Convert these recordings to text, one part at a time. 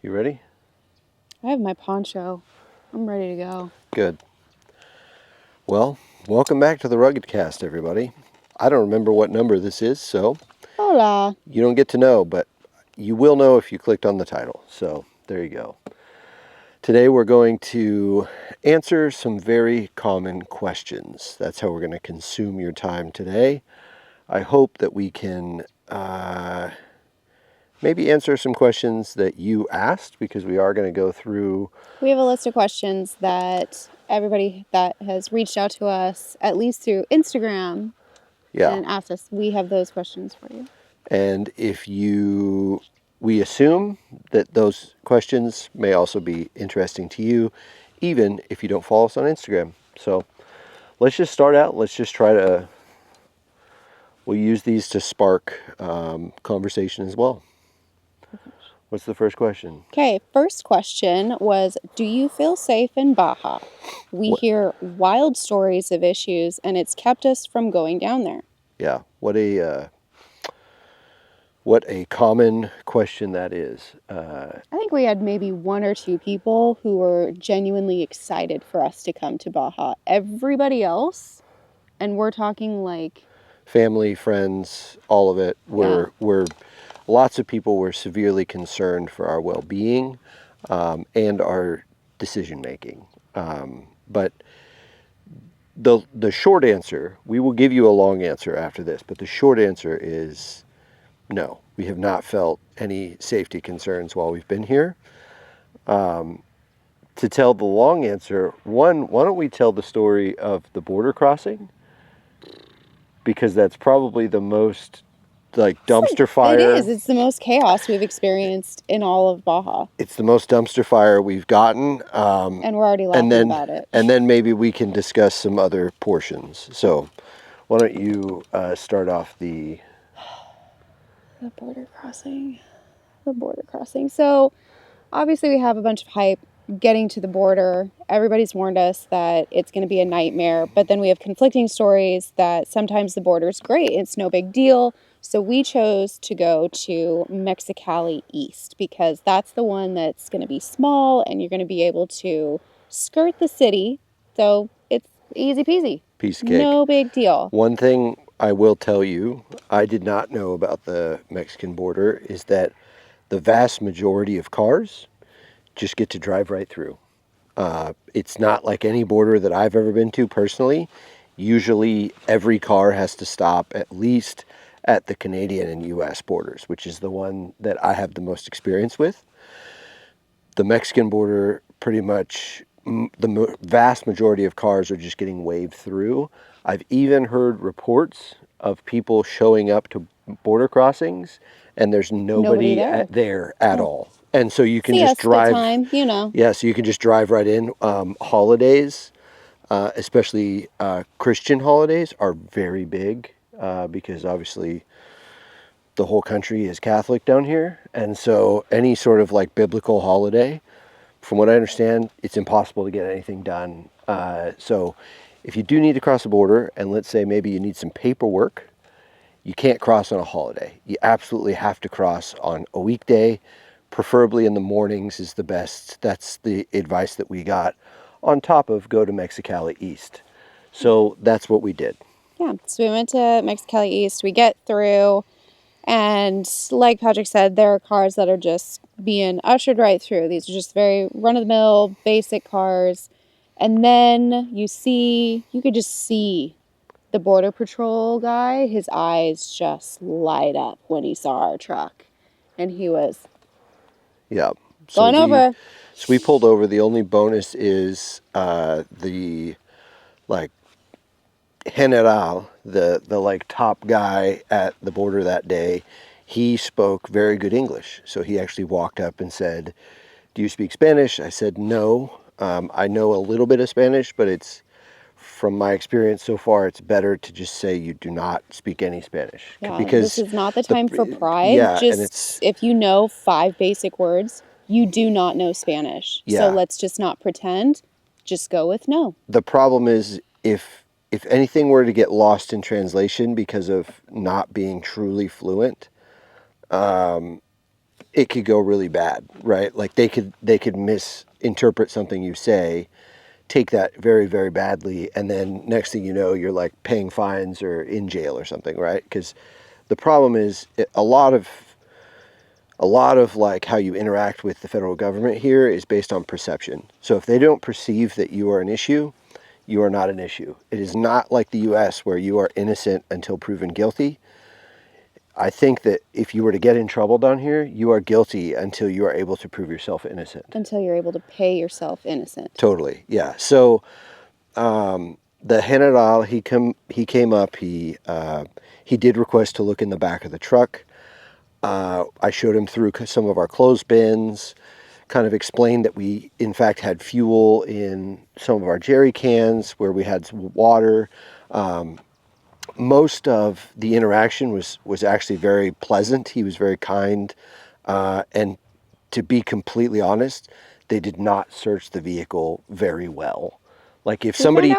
You ready? I have my poncho. I'm ready to go. Good. Well, welcome back to the Ruggedcast, everybody. I don't remember what number this is, so Hola. you don't get to know, but you will know if you clicked on the title. So there you go. Today we're going to answer some very common questions. That's how we're going to consume your time today. I hope that we can maybe answer some questions that you asked, because we are going to go through. We have a list of questions that everybody that has reached out to us, at least through Instagram, and asked us. We have those questions for you. And we assume that those questions may also be interesting to you, even if you don't follow us on Instagram. So let's just start out. Let's just we'll use these to spark conversation as well. What's the first question? Okay, first question was, do you feel safe in Baja? We hear wild stories of issues, and it's kept us from going down there. Yeah, what a common question that is. I think we had maybe one or two people who were genuinely excited for us to come to Baja. Everybody else, and we're talking like family, friends, all of it, lots of people were severely concerned for our well-being and our decision making. But the short answer, we will give you a long answer after this, but the short answer is no. We have not felt any safety concerns while we've been here. To tell the long answer, why don't we tell the story of the border crossing? Because that's probably the most dumpster fire. It is. It's the most chaos we've experienced in all of Baja. It's the most dumpster fire we've gotten. And we're already laughing about it. And then maybe we can discuss some other portions. So why don't you start off the border crossing. The border crossing. So obviously we have a bunch of hype getting to the border. Everybody's warned us that it's going to be a nightmare, but then we have conflicting stories that sometimes the border's great. It's no big deal. So we chose to go to Mexicali East because that's the one that's going to be small and you're going to be able to skirt the city. So it's easy peasy. Piece of cake. No big deal. One thing I will tell you, I did not know about the Mexican border, is that the vast majority of cars just get to drive right through. It's not like any border that I've ever been to personally. Usually every car has to stop at least at the Canadian and US borders, which is the one that I have the most experience with. The Mexican border, pretty much the vast majority of cars are just getting waved through. I've even heard reports of people showing up to border crossings and there's nobody there at all. And so you can just drive. Time, you know. Yeah, so you can just drive right in. Holidays, especially Christian holidays, are very big because obviously the whole country is Catholic down here. And so any sort of biblical holiday, from what I understand, it's impossible to get anything done. So if you do need to cross the border, and let's say maybe you need some paperwork, you can't cross on a holiday. You absolutely have to cross on a weekday. Preferably in the mornings is the best. That's the advice that we got, on top of go to Mexicali East. So that's what we did. Yeah, so we went to Mexicali East. We get through, and like Patrick said, there are cars that are just being ushered right through. These are just very run-of-the-mill, basic cars. And then you could just see the Border Patrol guy. His eyes just light up when he saw our truck. And he was... Yeah. Going over. So we pulled over. The only bonus is the general, the top guy at the border that day. He spoke very good English. So he actually walked up and said, "Do you speak Spanish?" I said, "No. I know a little bit of Spanish, but it's, from my experience so far, it's better to just say you do not speak any Spanish." Yeah, because this is not the time for pride. Yeah, just if you know 5 basic words, you do not know Spanish. Yeah. So let's just not pretend. Just go with no. The problem is if anything were to get lost in translation because of not being truly fluent, it could go really bad, right? Like they could misinterpret something you say, take that very, very badly, and then next thing you know, you're like paying fines or in jail or something, right? Because the problem is a lot of like how you interact with the federal government here is based on perception. So if they don't perceive that you are an issue, you are not an issue. It is not like the US where you are innocent until proven guilty. I think that if you were to get in trouble down here, you are guilty until you are able to prove yourself innocent. Until you're able to pay yourself innocent. Totally, yeah. So the general, he came up. He did request to look in the back of the truck. I showed him through some of our clothes bins, kind of explained that we, in fact, had fuel in some of our jerry cans where we had some water. Most of the interaction was actually very pleasant. He was very kind. And to be completely honest, they did not search the vehicle very well. Like if somebody We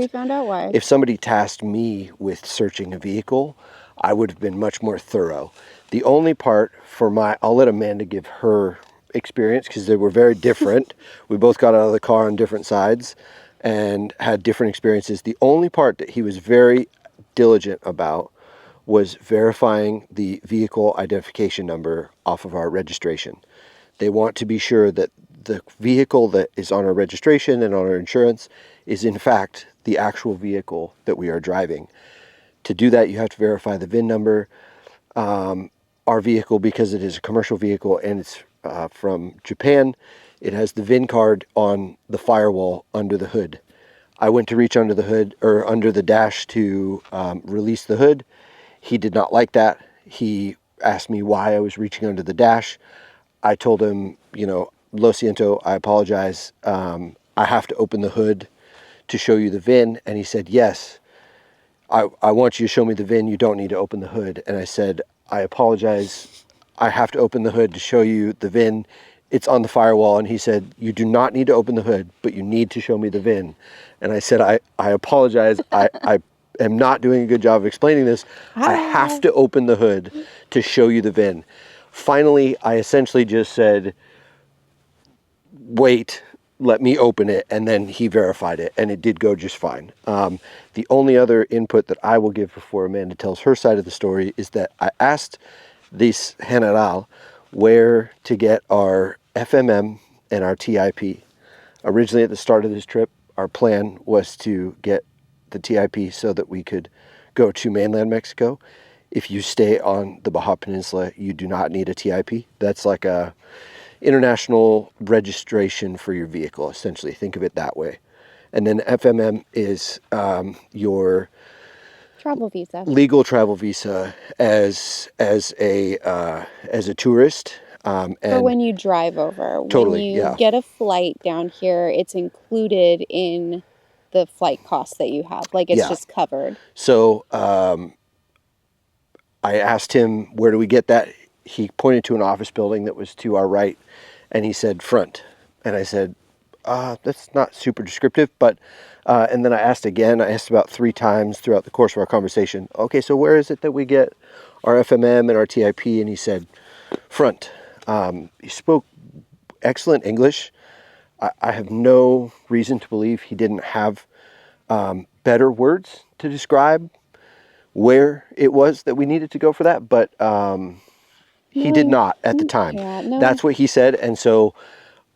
found out why. if somebody tasked me with searching a vehicle, I would have been much more thorough. The only part I'll let Amanda give her experience because they were very different. We both got out of the car on different sides and had different experiences. The only part that he was very diligent about was verifying the vehicle identification number off of our registration. They want to be sure that the vehicle that is on our registration and on our insurance is in fact the actual vehicle that we are driving. To do that, you have to verify the VIN number. Our vehicle, because it is a commercial vehicle and it's from Japan, it has the VIN card on the firewall under the hood. I went to reach under the hood or under the dash to release the hood. He did not like that. He asked me why I was reaching under the dash. I told him, lo siento, I apologize. I have to open the hood to show you the VIN. And he said, yes, I want you to show me the VIN. You don't need to open the hood. And I said, I apologize. I have to open the hood to show you the VIN. It's on the firewall. And he said, you do not need to open the hood, but you need to show me the VIN. And I said, I apologize. I am not doing a good job of explaining this. I have to open the hood to show you the VIN. Finally, I essentially just said, wait, let me open it. And then he verified it, and it did go just fine. The only other input that I will give before Amanda tells her side of the story is that I asked this general where to get our FMM and our TIP. Originally, at the start of this trip, our plan was to get the TIP so that we could go to mainland Mexico. If you stay on the Baja Peninsula, you do not need a TIP. That's like a international registration for your vehicle, essentially. Think of it that way. And then FMM is your Travel visa. legal travel visa as a tourist. For And when you drive over. Totally, when you yeah. get a flight down here, it's included in the flight costs that you have. Like it's Yeah. just covered. So I asked him, where do we get that? He pointed to an office building that was to our right, and he said, front. And I said, that's not super descriptive, but, and then I asked again. I asked about 3 times throughout the course of our conversation, okay, so where is it that we get our FMM and our TIP? And he said, front. He spoke excellent English. I have no reason to believe he didn't have better words to describe where it was that we needed to go for that, but he did not at the time. Yeah, no. That's what he said, and so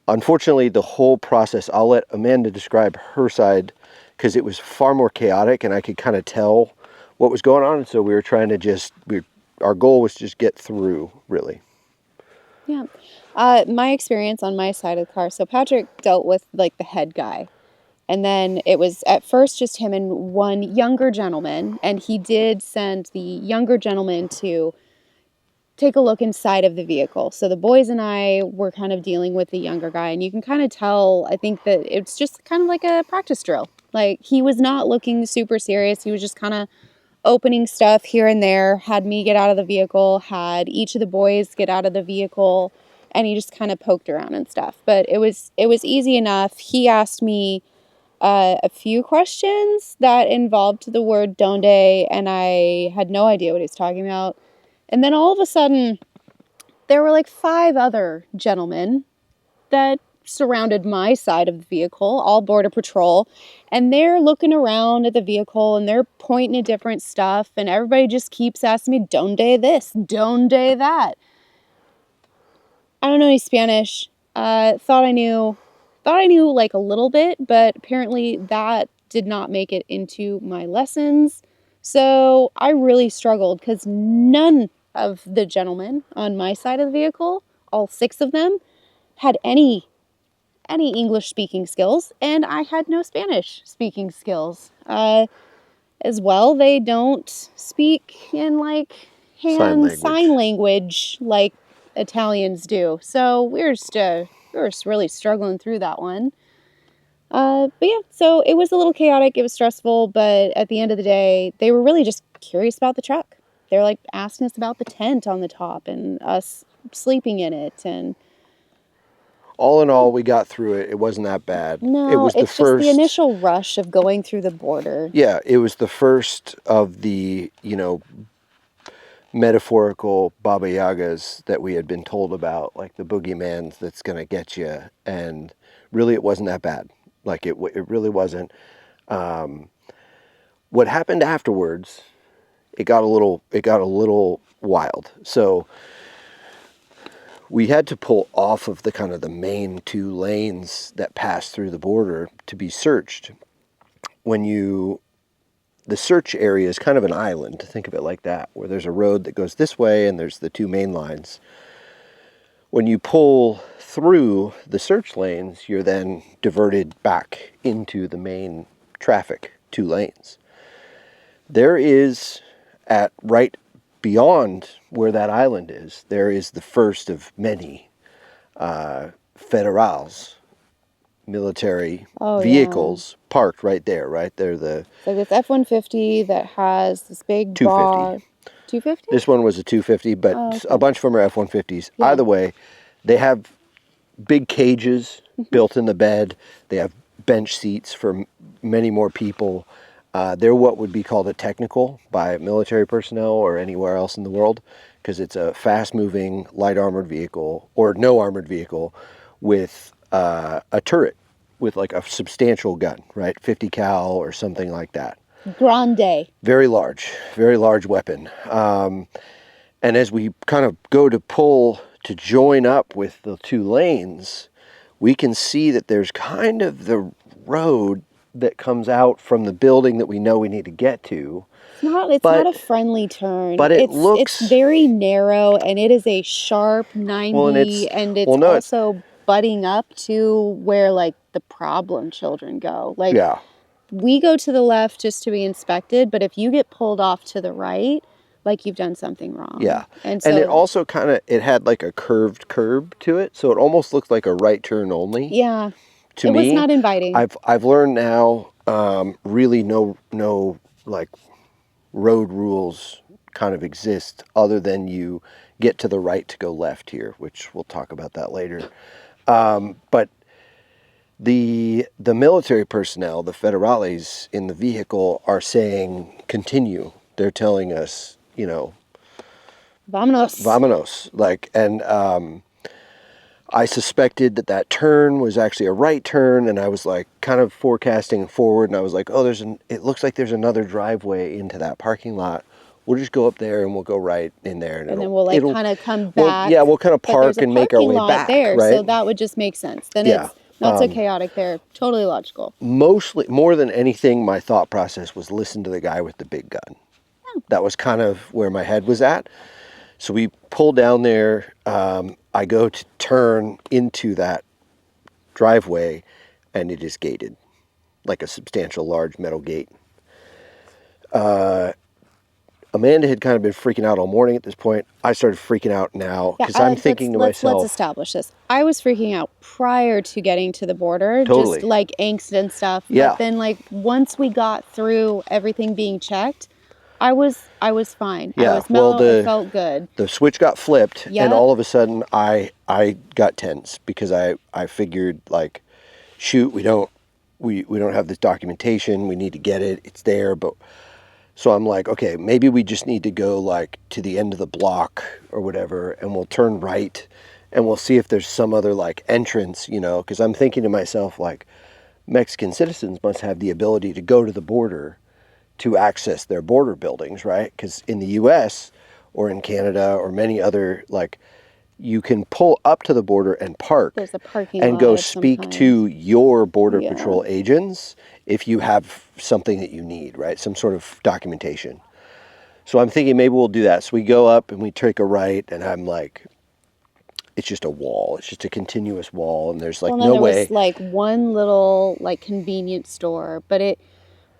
unfortunately the whole process, I'll let Amanda describe her side because it was far more chaotic and I could kind of tell what was going on, and so we were trying to our goal was just get through, really. Yeah. My experience on my side of the car. So Patrick dealt with like the head guy. And then it was at first just him and one younger gentleman. And he did send the younger gentleman to take a look inside of the vehicle. So the boys and I were kind of dealing with the younger guy. And you can kind of tell, I think that it's just kind of like a practice drill. Like he was not looking super serious. He was just kind of opening stuff here and there, had me get out of the vehicle, had each of the boys get out of the vehicle, and he just kind of poked around and stuff. But it was easy enough. He asked me a few questions that involved the word donde, and I had no idea what he was talking about. And then all of a sudden, there were like 5 other gentlemen that surrounded my side of the vehicle, all Border Patrol, and they're looking around at the vehicle and they're pointing at different stuff, and everybody just keeps asking me, "Donde this? Donde that?" I don't know any Spanish. Thought I knew like a little bit, but apparently that did not make it into my lessons. So I really struggled because none of the gentlemen on my side of the vehicle, all 6 of them, had any English speaking skills, and I had no Spanish speaking skills. As well, they don't speak in like sign language like Italians do. So we were just really struggling through that one. But yeah, so it was a little chaotic. It was stressful, but at the end of the day, they were really just curious about the truck. They're like asking us about the tent on the top and us sleeping in it, and all in all, we got through it. It wasn't that bad. no, It was it's the just the initial rush of going through the border. Yeah, it was the first of the, metaphorical Baba Yagas that we had been told about, like the boogeyman that's going to get you. And really, it wasn't that bad. Like, it really wasn't. What happened afterwards, it got a little wild. So we had to pull off of the kind of the main 2 lanes that pass through the border to be searched. The search area is kind of an island, think of it like that, where there's a road that goes this way and there's the 2 main lines. When you pull through the search lanes, you're then diverted back into the main traffic 2 lanes. There is, at right beyond where that island is, there is the first of many federals, military vehicles parked right there, right? They're the... So this F-150 that has this big 250. 250? This one was a 250, but a bunch of them are F-150s. Yeah. Either way, they have big cages built in the bed. They have bench seats for many more people. They're what would be called a technical by military personnel or anywhere else in the world, because it's a fast-moving, light armored vehicle, or no armored vehicle, with a turret with like a substantial gun, right? 50 cal or something like that. Grande. Very large weapon. And as we kind of go to pull to join up with the 2 lanes, we can see that there's kind of the road that comes out from the building that we know we need to get to. It's not a friendly turn. But it's very narrow, and it is a sharp 90, and it's also butting up to where like the problem children go. Like, yeah. We go to the left just to be inspected, but if you get pulled off to the right, like you've done something wrong. Yeah. And it also it had like a curved curb to it, so it almost looked like a right turn only. Yeah. To me, it was not inviting. I've learned now, really no like road rules kind of exist other than you get to the right to go left here, which we'll talk about that later. But the military personnel, the federales in the vehicle, are saying continue. They're telling us, Vámonos. Like, and I suspected that turn was actually a right turn, and I was like kind of forecasting forward, and I was like, oh, it looks like there's another driveway into that parking lot. We'll just go up there and we'll go right in there. And then we'll like kind of come back. We'll kind of park and make our way back. There, right? So that would just make sense. Then it's not so chaotic there. Totally logical. Mostly, more than anything, my thought process was listen to the guy with the big gun. Oh. That was kind of where my head was at. So we pull down there. I go to turn into that driveway, and it is gated, like a substantial, large metal gate. Amanda had kind of been freaking out all morning at this point. I started freaking out now because I'm thinking to myself... Let's establish this. I was freaking out prior to getting to the border. Totally. Just like angst and stuff. Yeah. But then like once we got through everything being checked, I was fine. Yeah. I was mellow. It felt good. The switch got flipped, Yep. and all of a sudden I got tense because I figured, like, shoot, we don't have this documentation. We need to get it. It's there, but... So I'm like, okay, maybe we just need to go like to the end of the block or whatever, and we'll turn right, and we'll see if there's some other like entrance, because I'm thinking to myself like, Mexican citizens must have the ability to go to the border to access their border buildings, right? Because in the U.S. or in Canada or many other, like, you can pull up to the border and park There's a parking and lot go of some speak kind. to your Border Yeah. Patrol agents if you have something that you need, right? Some sort of documentation. So I'm thinking maybe we'll do that. So we go up and we take a right, and I'm like, it's just a wall. It's just a continuous wall, and there's like Well, and then no there way. was like one little like convenience store, but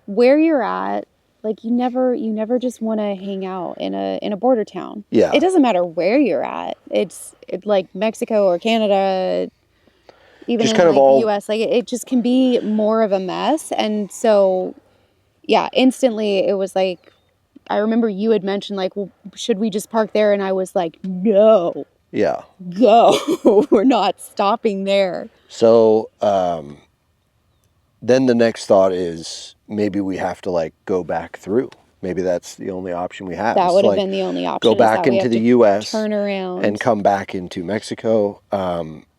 where you're at, like you never just want to hang out in a border town. Yeah. It doesn't matter where you're at. It's like Mexico or Canada, even Just in kind of like the all, US, like it just can be more of a mess. And so yeah, instantly it was like, I remember you had mentioned like, well, should we just park there? And I was like, no, yeah. go. We're not stopping there. So then the next thought is maybe we have to like go back through. Maybe that's the only option we have. That Is would to have like been the only option. go Is back that we into have the to U.S. turn around and come back into Mexico.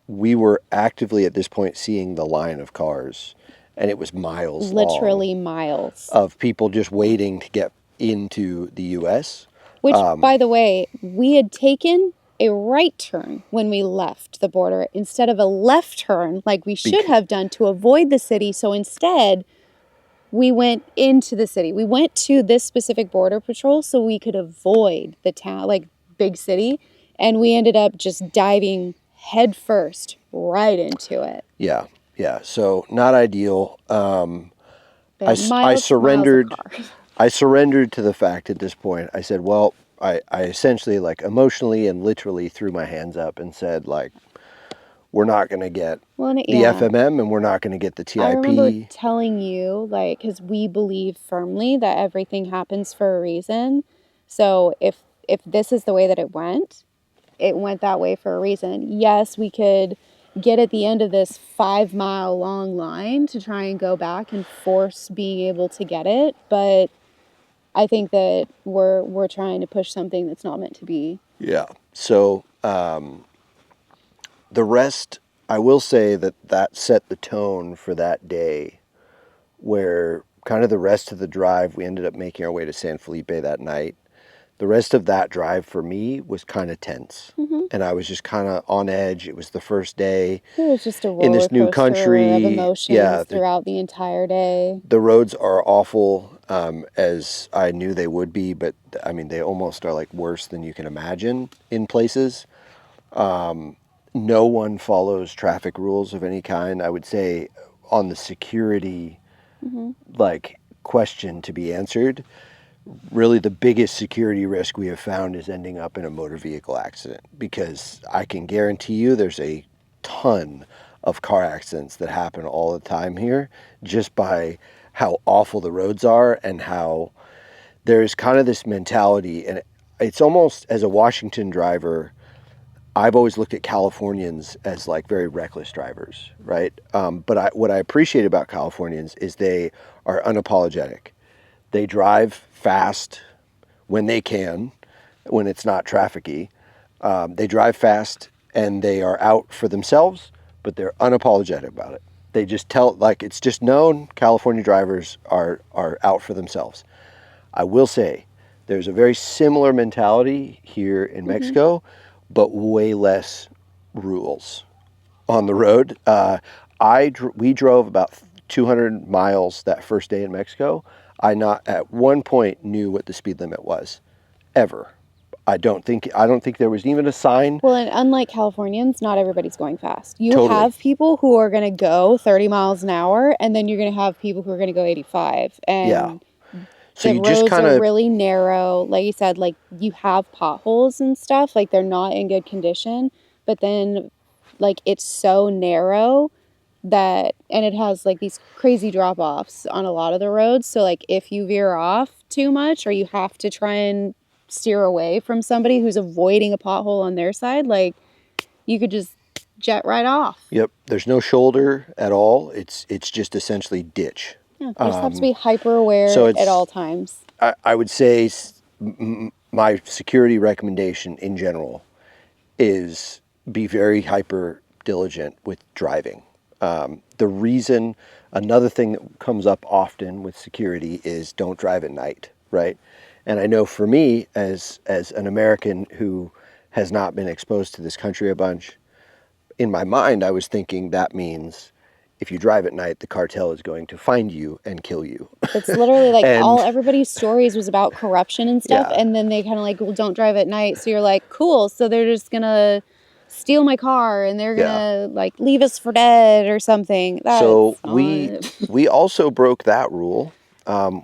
We were actively at this point seeing the line of cars, and it was miles literally long miles. of people just waiting to get into the U.S. Which, by the way, we had taken a right turn when we left the border instead of a left turn like we should have done to avoid the city. So instead, we went into the city. We went to this specific border patrol so we could avoid the town, like big city. And we ended up just diving headfirst right into it. Yeah, yeah. So not ideal. I Miles surrendered. of cars. I surrendered to the fact at this point. I said, well, I essentially like emotionally and literally threw my hands up and said like, we're not going to get the FMM and we're not going to get the TIP. I remember telling you, like, because we believe firmly that everything happens for a reason. So if this is the way that it went that way for a reason. Yes, we could get at the end of this 5-mile long line to try and go back and force being able to get it, but I think that we're trying to push something that's not meant to be. Yeah. So the rest, I will say that set the tone for that day, where kind of the rest of the drive, we ended up making our way to San Felipe that night. The rest of that drive for me was kind of tense. Mm-hmm. And I was just kind of on edge. It was the first day. It was just a roller in this new country of emotions throughout the entire day. The roads are awful, as I knew they would be, but I mean, they almost are like worse than you can imagine in places. No one follows traffic rules of any kind. I would say on the security, like, question to be answered, really the biggest security risk we have found is ending up in a motor vehicle accident, because I can guarantee you there's a ton of car accidents that happen all the time here just by how awful the roads are and how there's kind of this mentality. And it's almost, as a Washington driver, I've always looked at Californians as like very reckless drivers, right? But what I appreciate about Californians is they are unapologetic. They drive fast when they can, when it's not trafficy. They drive fast and they are out for themselves, but they're unapologetic about it. They just tell, like, it's just known California drivers are out for themselves. I will say there's a very similar mentality here in Mexico, but way less rules on the road. We drove about 200 miles that first day in Mexico. I not at one point knew what the speed limit was, ever. I don't think there was even a sign. Well, and unlike Californians, not everybody's going fast. You Totally. have people who are going to go 30 miles an hour, and then you're going to have people who are going to go 85. And Yeah. So the you just roads kind are of, really narrow. Like you said, like you have potholes and stuff. Like they're not in good condition. But then, like it's so narrow that, and it has like these crazy drop-offs on a lot of the roads. So like if you veer off too much, or you have to try and steer away from somebody who's avoiding a pothole on their side, like you could just jet right off. yep, there's no shoulder at all. It's just essentially ditch. Yeah, you just have to be hyper aware So at all times. I would say my security recommendation in general is be very hyper diligent with driving. Another thing that comes up often with security is don't drive at night, right? And I know for me, as an American who has not been exposed to this country a bunch, in my mind, I was thinking that means if you drive at night, the cartel is going to find you and kill you. It's literally like And everybody's stories was about corruption and stuff. Yeah. And then they kind of like, well, don't drive at night. So you're like, cool. So they're just going to steal my car and they're going to like leave us for dead or something. So That's we also broke that rule.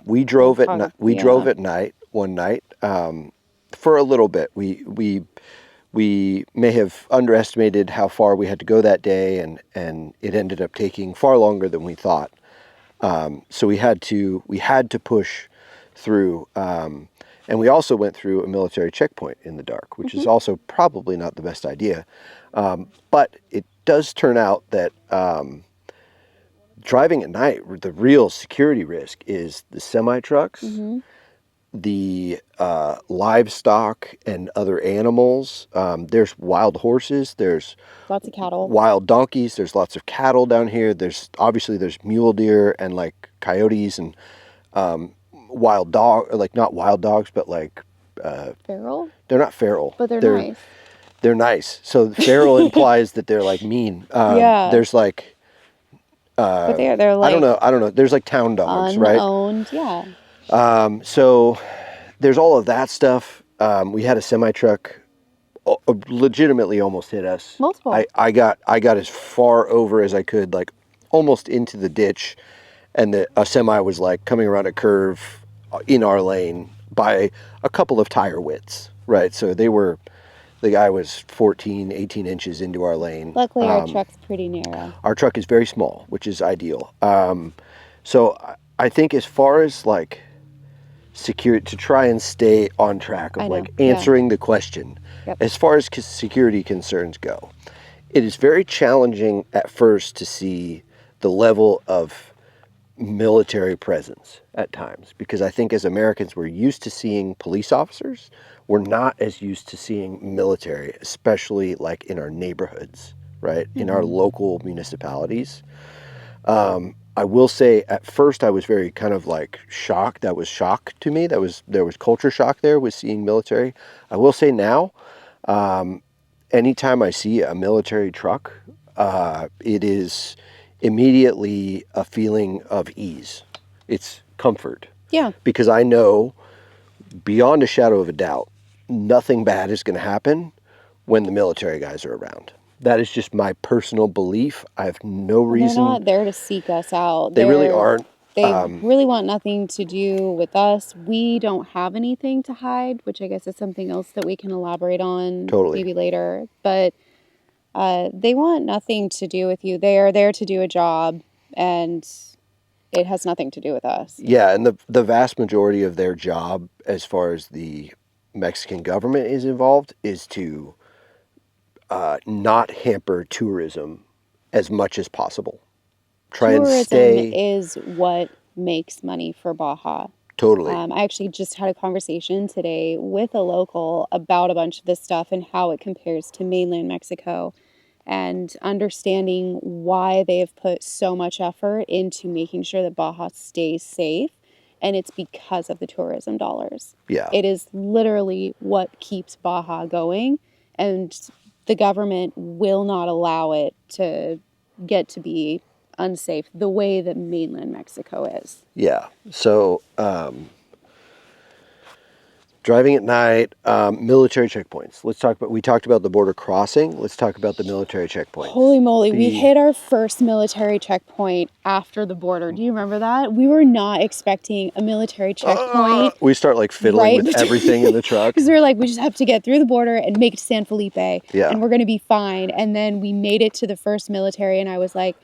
We drove at night. We drove yeah. at night one night for a little bit. We may have underestimated how far we had to go that day, and it ended up taking far longer than we thought. So we had to push through, and we also went through a military checkpoint in the dark, which is also probably not the best idea. But it does turn out that driving at night, the real security risk is the semi-trucks, the livestock and other animals. There's wild horses. There's lots of cattle, wild donkeys. There's lots of cattle down here. There's mule deer and like coyotes and wild dog, like not wild dogs, but like feral. They're not feral, but they're nice. They're nice. So feral implies that they're like mean. Yeah. There's like. But they're like I don't know. There's like town dogs, unowned, right? Yeah. So there's all of that stuff. We had a semi truck legitimately almost hit us. Multiple. I got as far over as I could, like almost into the ditch, and a semi was like coming around a curve in our lane by a couple of tire widths, right? So the guy was 14, 18 inches into our lane. Luckily, our truck's pretty narrow. Our truck is very small, which is ideal. So I think as far as like security, to try and stay on track of like answering the question, as far as security concerns go, it is very challenging at first to see the level of military presence at times, because I think as Americans we're used to seeing police officers. We're not as used to seeing military, especially like in our neighborhoods, right? In our local municipalities. I will say at first I was very kind of like shocked. That was shock to me. There was culture shock there with seeing military. I will say now, anytime I see a military truck, it is immediately a feeling of ease. It's comfort. Yeah. Because I know beyond a shadow of a doubt, nothing bad is going to happen when the military guys are around. That is just my personal belief. I have no reason. They're not there to seek us out. They really aren't. They really want nothing to do with us. We don't have anything to hide, which I guess is something else that we can elaborate on maybe later. But they want nothing to do with you. They are there to do a job, and it has nothing to do with us. Yeah, and the vast majority of their job, as far as the Mexican government is involved, is to not hamper tourism as much as possible. Tourism is what makes money for Baja. Totally. I actually just had a conversation today with a local about a bunch of this stuff and how it compares to mainland Mexico, and understanding why they have put so much effort into making sure that Baja stays safe. And it's because of the tourism dollars. Yeah. It is literally what keeps Baja going. And the government will not allow it to get to be unsafe the way that mainland Mexico is. Yeah. So, driving at night, military checkpoints. We talked about the border crossing. Let's talk about the military checkpoints. Holy moly, we hit our first military checkpoint after the border. Do you remember that? We were not expecting a military checkpoint. We start like fiddling with everything in the truck. Because we were like, we just have to get through the border and make it to San Felipe. Yeah. And we're going to be fine. And then we made it to the first military, and I was like,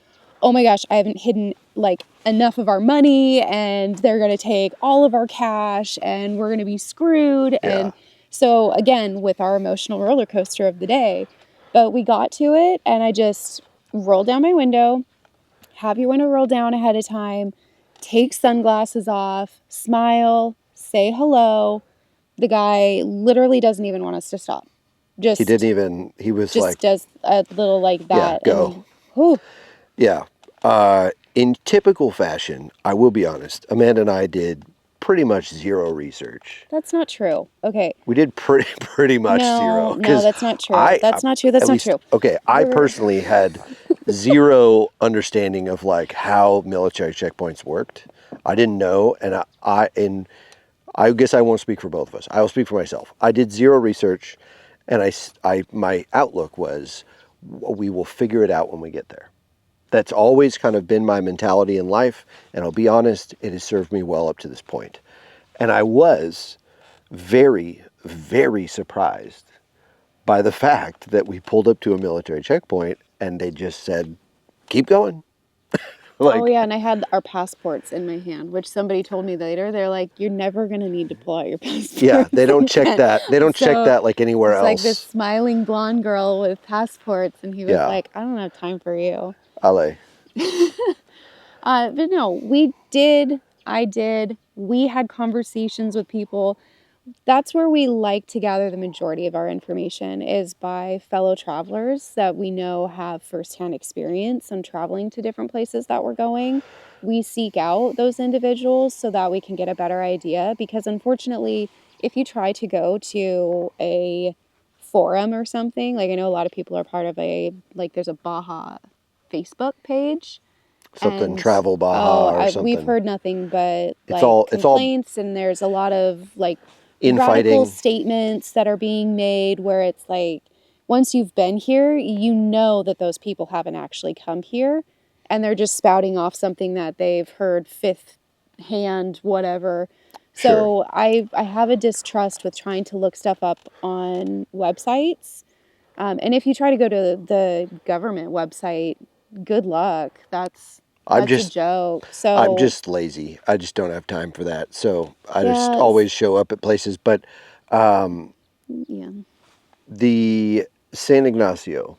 oh my gosh, I haven't hidden like enough of our money, and they're going to take all of our cash, and we're going to be screwed. Yeah. And so again, with our emotional roller coaster of the day, but we got to it, and I just rolled down my window, have your window rolled down ahead of time, take sunglasses off, smile, say hello. The guy literally doesn't even want us to stop. He didn't even, he was just like, does a little like yeah, that. go. And whew, Yeah. In typical fashion, I will be honest, Amanda and I did pretty much zero research. that's not true. Okay. We did pretty much zero. No, Because that's not true. That's not true. That's at not least, true. okay, I personally had zero understanding of like how military checkpoints worked. I didn't know, and I guess I won't speak for both of us. I will speak for myself. I did zero research, and my outlook was, we will figure it out when we get there. That's always kind of been my mentality in life, and I'll be honest, it has served me well up to this point. And I was very, very surprised by the fact that we pulled up to a military checkpoint and they just said, keep going. Oh Like, yeah, and I had our passports in my hand, which somebody told me later. They're like, "You're never gonna need to pull out your yeah, passports they don't check again." that. They don't check So that like anywhere it's like this else. smiling blonde girl with passports, and he was Yeah, like, "I don't have time for you." LA. But no, we did. I did. We had conversations with people. That's where we like to gather the majority of our information, is by fellow travelers that we know have firsthand experience on traveling to different places that we're going. We seek out those individuals so that we can get a better idea, because unfortunately, if you try to go to a forum or something, like I know a lot of people are part of there's a Baja Facebook page, Something and travel Baja or we've something. heard nothing but It's like all complaints, and there's a lot of like radical infighting. statements that are being made where it's like, once you've been here, you know that those people haven't actually come here, and they're just spouting off something that they've heard fifth hand, whatever. Sure. So I have a distrust with trying to look stuff up on websites. And if you try to go to the government website, good luck. I'm That's a just joke. I'm So just lazy. I just don't have time for that. So I just yes, always show up at places. But yeah. the San Ignacio,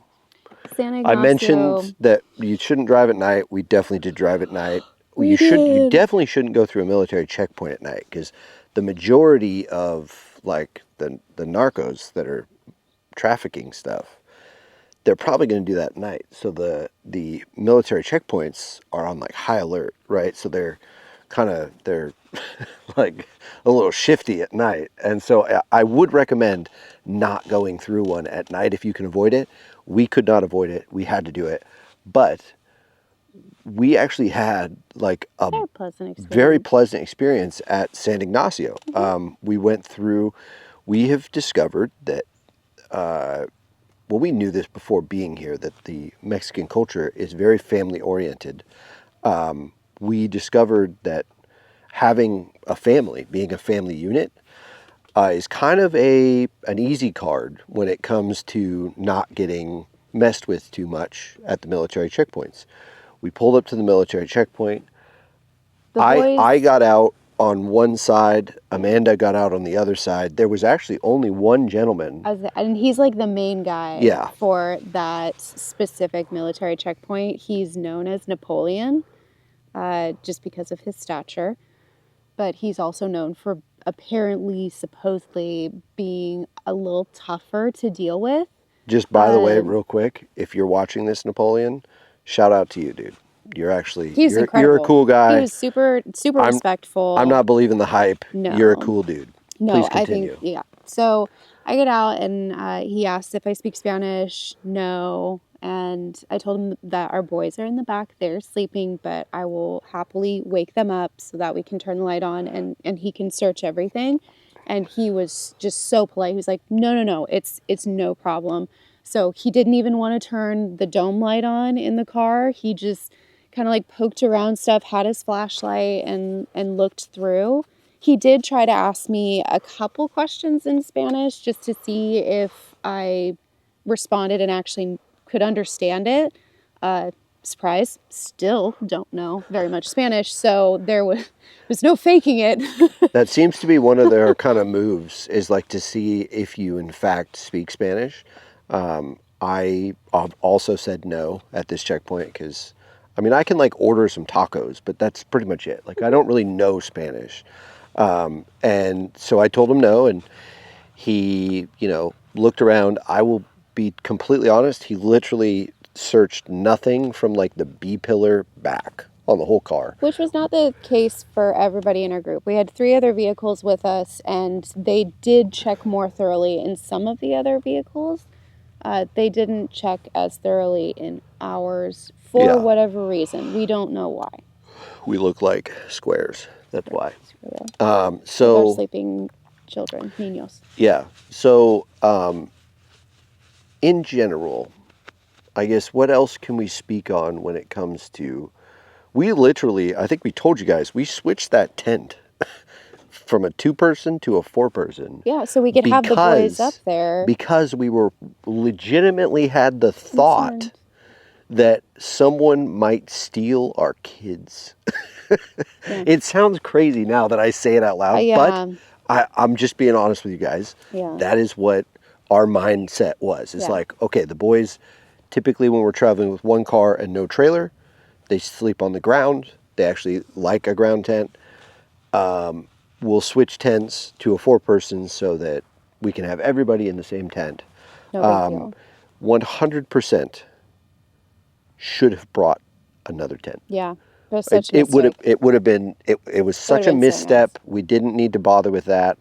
San I Ignacio, mentioned that you shouldn't drive at night. We definitely did drive at night. Well, we you did. definitely shouldn't go through a military checkpoint at night, because the majority of like the narcos that are trafficking stuff, they're probably going to do that at night. So the military checkpoints are on like high alert, right? So they're like a little shifty at night. And so I would recommend not going through one at night if you can avoid it. We could not avoid it. We had to do it. But we actually had like a Very pleasant very experience. pleasant experience at San Ignacio. We went through, we have discovered that, well, we knew this before being here, that the Mexican culture is very family oriented. We discovered that having a family, being a family unit, is kind of an easy card when it comes to not getting messed with too much at the military checkpoints. We pulled up to the military checkpoint. The I boys, got out on one side. Amanda got out on the other side. There was actually only one gentleman. and he's like the main guy Yeah, for that specific military checkpoint. He's known as Napoleon, just because of his stature, but he's also known for apparently, supposedly being a little tougher to deal with. just by the way, real quick, if you're watching this, Napoleon, shout out to you, dude. You're actually He was you're a incredible. cool He guy. was super I'm I'm respectful. not believing the hype. You're a No, cool dude. Please no, I think, continue. yeah. So I get out, and he asked if I speak Spanish. No. And I told him that our boys are in the back. They're sleeping, but I will happily wake them up so that we can turn the light on, and he can search everything. And he was just so polite. He was like, no, no, no, it's no problem. So he didn't even want to turn the dome light on in the car. He just kind of like poked around stuff, had his flashlight, and looked through. He did try to ask me a couple questions in Spanish just to see if I responded and actually could understand it. Surprise, still don't know very much Spanish, so was no faking it. That seems to be one of their kind of moves, is like to see if you in fact speak Spanish. I also said no at this checkpoint because, I mean, I can like order some tacos, but that's pretty much it. Like, I don't really know Spanish. And so I told him no, and he, looked around. I will be completely honest. He literally searched nothing from like the B pillar back on the whole car. Which was not the case for everybody in our group. We had 3 other vehicles with us, and they did check more thoroughly in some of the other vehicles. They didn't check as thoroughly in ours for whatever reason. We don't know why. We look like squares. That's why. With our sleeping children, niños. Yeah. So, in general, I guess what else can we speak on when it comes to? We literally, I think we told you guys, we switched that tent from a 2-person to a 4-person. Yeah, so we could have the boys up there. Because we were legitimately had the thought that someone might steal our kids. It sounds crazy now that I say it out loud, but I'm just being honest with you guys. Yeah. That is what our mindset was. It's like, okay, the boys, typically when we're traveling with one car and no trailer, they sleep on the ground. They actually like a ground tent. We'll switch tents to a 4-person so that we can have everybody in the same tent. No big deal. 100% should have brought another tent. Yeah. It would have been it was such a misstep. So nice. We didn't need to bother with that.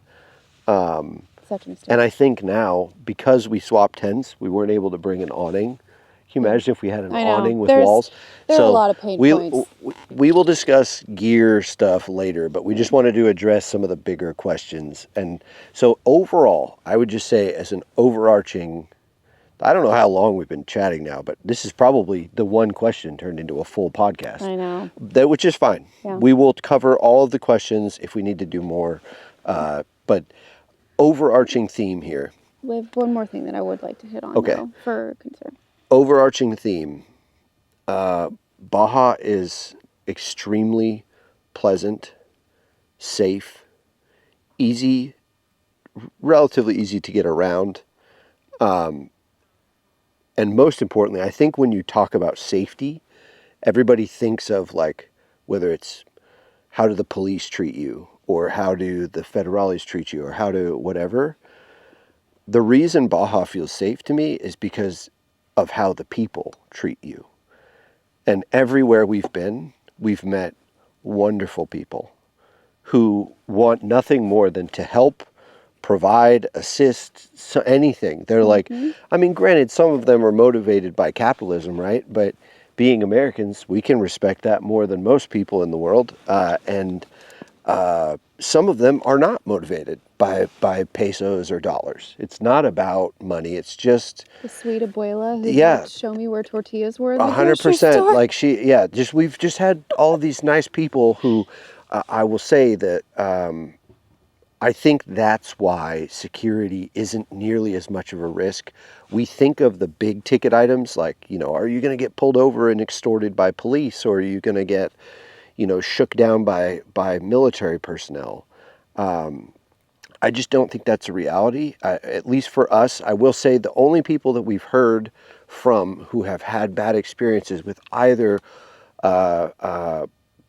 Such a mistake. And I think now, because we swapped tents, we weren't able to bring an awning. Can you imagine if we had an awning with walls? There are a lot of pain points. We will discuss gear stuff later, but we just wanted to address some of the bigger questions. And so overall, I would just say as an overarching, I don't know how long we've been chatting now, but this is probably the one question turned into a full podcast. I know. Which is fine. Yeah. We will cover all of the questions if we need to do more. But overarching theme here. We have one more thing that I would like to hit on though, for concern. Overarching theme. Baja is extremely pleasant, safe, easy, relatively easy to get around. And most importantly, I think when you talk about safety, everybody thinks of like whether it's how do the police treat you or how do the federales treat you or how do whatever. The reason Baja feels safe to me is because of how the people treat you. And everywhere we've been, we've met wonderful people who want nothing more than to help, provide, assist, anything. They're like, I mean, granted, some of them are motivated by capitalism, right? But being Americans, we can respect that more than most people in the world. And some of them are not motivated by pesos or dollars. It's not about money. It's just the sweet abuela who show me where tortillas were. 100%. Like we've just had all of these nice people who I will say that I think that's why security isn't nearly as much of a risk. We think of the big ticket items like, are you going to get pulled over and extorted by police, or are you going to get shook down by military personnel? I just don't think that's a reality. At least for us, I will say the only people that we've heard from who have had bad experiences with either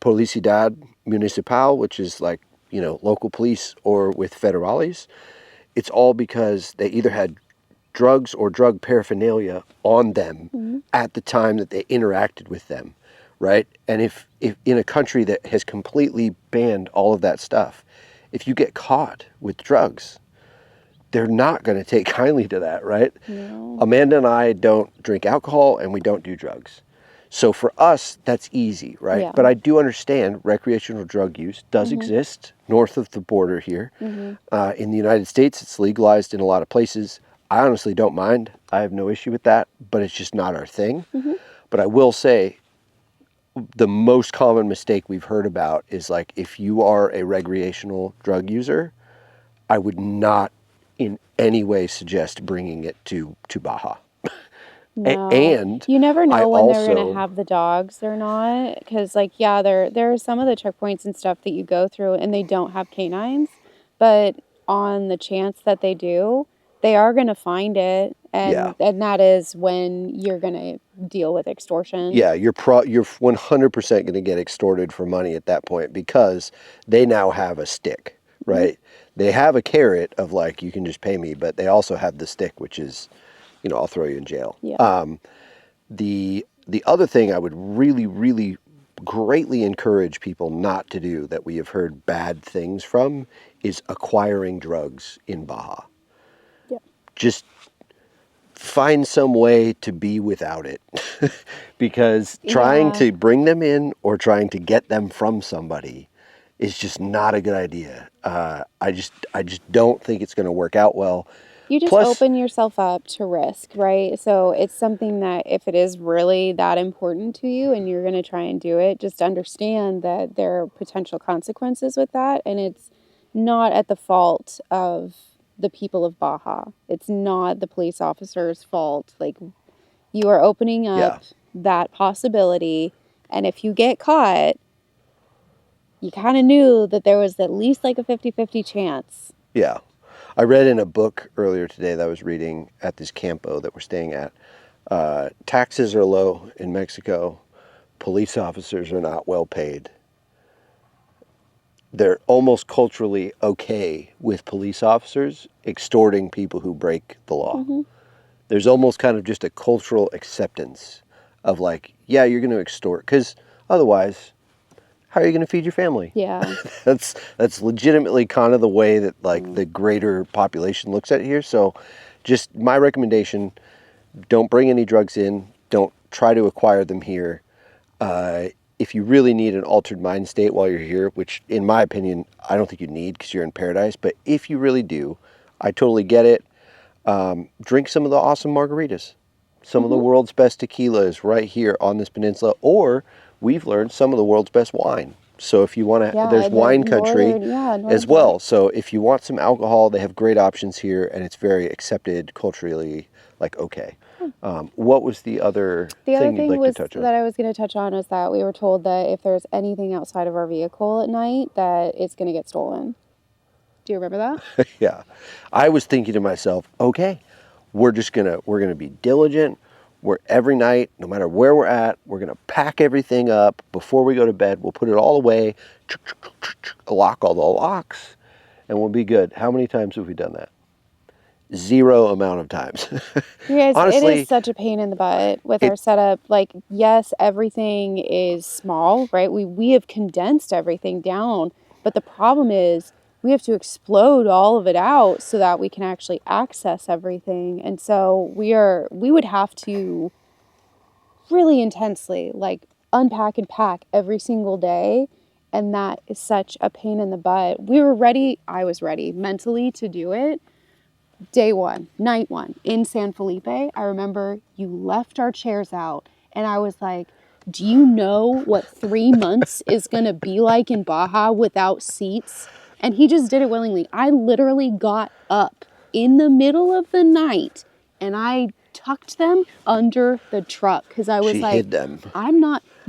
Policidad Municipal, which is like, local police, or with federales, it's all because they either had drugs or drug paraphernalia on them at the time that they interacted with them. Right? And if in a country that has completely banned all of that stuff, if you get caught with drugs, they're not going to take kindly to that, right? No. Amanda and I don't drink alcohol and we don't do drugs. So for us, that's easy, right? Yeah. But I do understand recreational drug use does exist north of the border here. In the United States, it's legalized in a lot of places. I honestly don't mind. I have no issue with that, but it's just not our thing. But I will say, the most common mistake we've heard about is like, if you are a recreational drug user, I would not in any way suggest bringing it to Baja. No. And you never know when they're going to have the dogs or not. Because there are some of the checkpoints and stuff that you go through and they don't have canines. But on the chance that they do, they are going to find it. And that is when you're going to deal with extortion. Yeah, you're 100% going to get extorted for money at that point because they now have a stick. right? They have a carrot of like, you can just pay me, but they also have the stick, which is, I'll throw you in jail. Yeah. The other thing I would really, really greatly encourage people not to do that we have heard bad things from is acquiring drugs in Baja. Yeah. Just find some way to be without it. Because trying Yeah. to bring them in or trying to get them from somebody is just not a good idea. I just don't think it's going to work out well. You just Plus, open yourself up to risk, right? So it's something that if it is really that important to you and you're going to try and do it, just understand that there are potential consequences with that. And it's not at the fault of the people of Baja. It's not the police officer's fault. Like, you are opening yeah, up that possibility. And if you get caught, you kind of knew that there was at least like a 50-50 chance. yeah. I read in a book earlier today that I was reading at this campo that we're staying at. Taxes are low in Mexico. Police officers are not well paid. They're almost culturally okay with police officers extorting people who break the law. Mm-hmm. There's almost kind of just a cultural acceptance of like, yeah, you're going to extort, because otherwise, how are you going to feed your family? Yeah. That's legitimately kind of the way that like the greater population looks at it here. So just my recommendation, don't bring any drugs in. Don't try to acquire them here. If you really need an altered mind state while you're here, which in my opinion, I don't think you need because you're in paradise, but if you really do, I totally get it. Drink some of the awesome margaritas. Some of the world's best tequila is right here on this peninsula, or we've learned some of the world's best wine. So if you want to, Yeah, there's the wine country northern as well. So if you want some alcohol, they have great options here, and it's very accepted culturally, like, okay. What was the other The other thing you'd thing like to was touch on? that I was going to touch on is that we were told that if there's anything outside of our vehicle at night, that it's going to get stolen. Do you remember that? Yeah. I was thinking to myself, okay, we're gonna be diligent. We're every night, no matter where we're at, we're gonna pack everything up before we go to bed. We'll put it all away, lock all the locks, and we'll be good. How many times have we done that? Zero amount of times. You guys, it is Honestly, such a pain in the butt with it our setup. Like, yes, everything is small, right? We have condensed everything down, but the problem is we have to explode all of it out so that we can actually access everything. And so we would have to really intensely like unpack and pack every single day, and that is such a pain in the butt. We were ready, I was ready mentally to do it. Day one, night one in San Felipe, I remember you left our chairs out, and I was like, do you know what 3 months is going to be like in Baja without seats? And he just did it willingly. I literally got up in the middle of the night and I tucked them under the truck because I was she like, hid them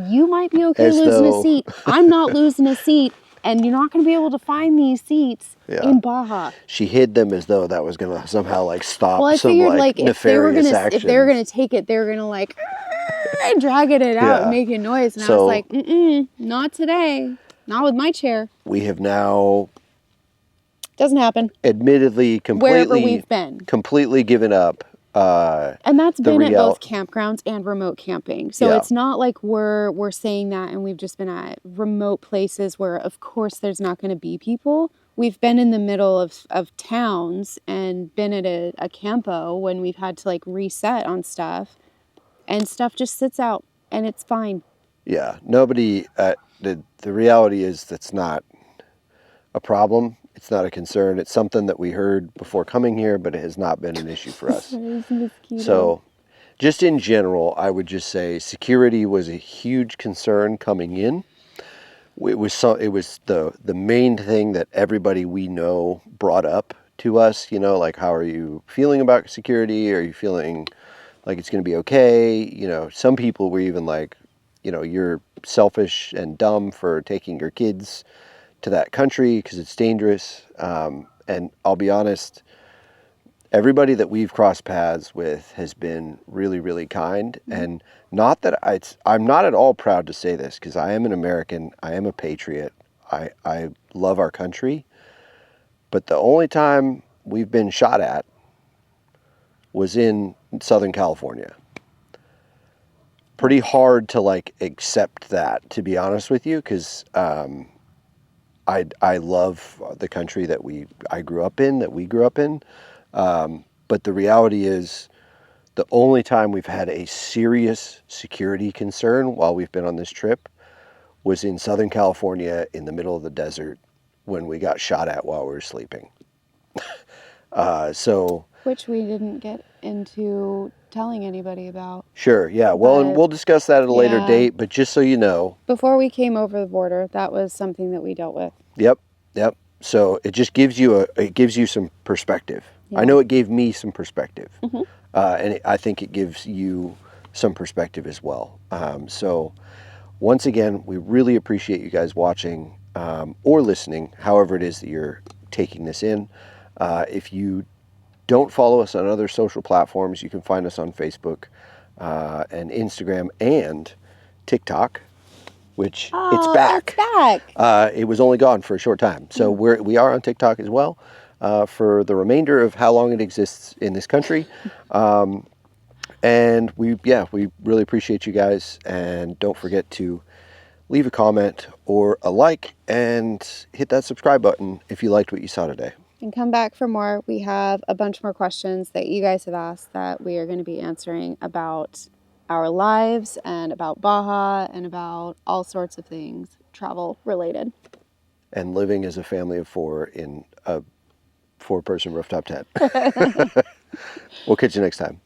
you might be okay as losing a though, seat. I'm not losing a seat, and you're not going to be able to find these seats yeah, in Baja. she hid them as though that was gonna somehow like stop Well, I some figured like like nefarious if they were actions. gonna take it, they were gonna like dragging it out and Yeah. making noise, and I was So like, not today, not with my chair. we have now Doesn't happen admittedly wherever we've been. completely given up And that's the been at real both campgrounds and remote camping. So yeah it's not like we're saying that and we've just been at remote places where of course there's not going to be people. We've been in the middle of towns and been at a campo when we've had to like reset on stuff, and stuff just sits out and it's fine. yeah nobody the reality is that's not a problem. It's not a concern. It's something that we heard before coming here, but it has not been an issue for us. There's a mosquito. So just in general, I would just say security was a huge concern coming in. It was the main thing that everybody we know brought up to us, like, how are you feeling about security? Are you feeling like it's going to be okay? Some people were even like, you're selfish and dumb for taking your kids to that country because it's dangerous. And I'll be honest, everybody that we've crossed paths with has been really, really kind. And not that I'm not at all proud to say this because I am an American. I am a patriot. I love our country. But the only time we've been shot at was in Southern California. Pretty hard to like accept that, to be honest with you, because I love the country that I grew up in, that we grew up in. But the reality is, the only time we've had a serious security concern while we've been on this trip was in Southern California in the middle of the desert when we got shot at while we were sleeping. Which we didn't get into telling anybody about. Sure, yeah. Well, and we'll discuss that at a later date, but just so you know. Before we came over the border, that was something that we dealt with. Yep. So it just gives you some perspective. Yeah. I know it gave me some perspective. Mm-hmm. And I think it gives you some perspective as well. So once again, we really appreciate you guys watching or listening, however it is that you're taking this in. If you don't follow us on other social platforms, you can find us on Facebook and Instagram and TikTok, which it's back. It's back. It was only gone for a short time. So we are on TikTok as well for the remainder of how long it exists in this country. And we really appreciate you guys. And don't forget to leave a comment or a like and hit that subscribe button if you liked what you saw today. And come back for more. We have a bunch more questions that you guys have asked that we are going to be answering about our lives and about Baja and about all sorts of things travel related. And living as a family of 4 in a 4-person rooftop tent. We'll catch you next time.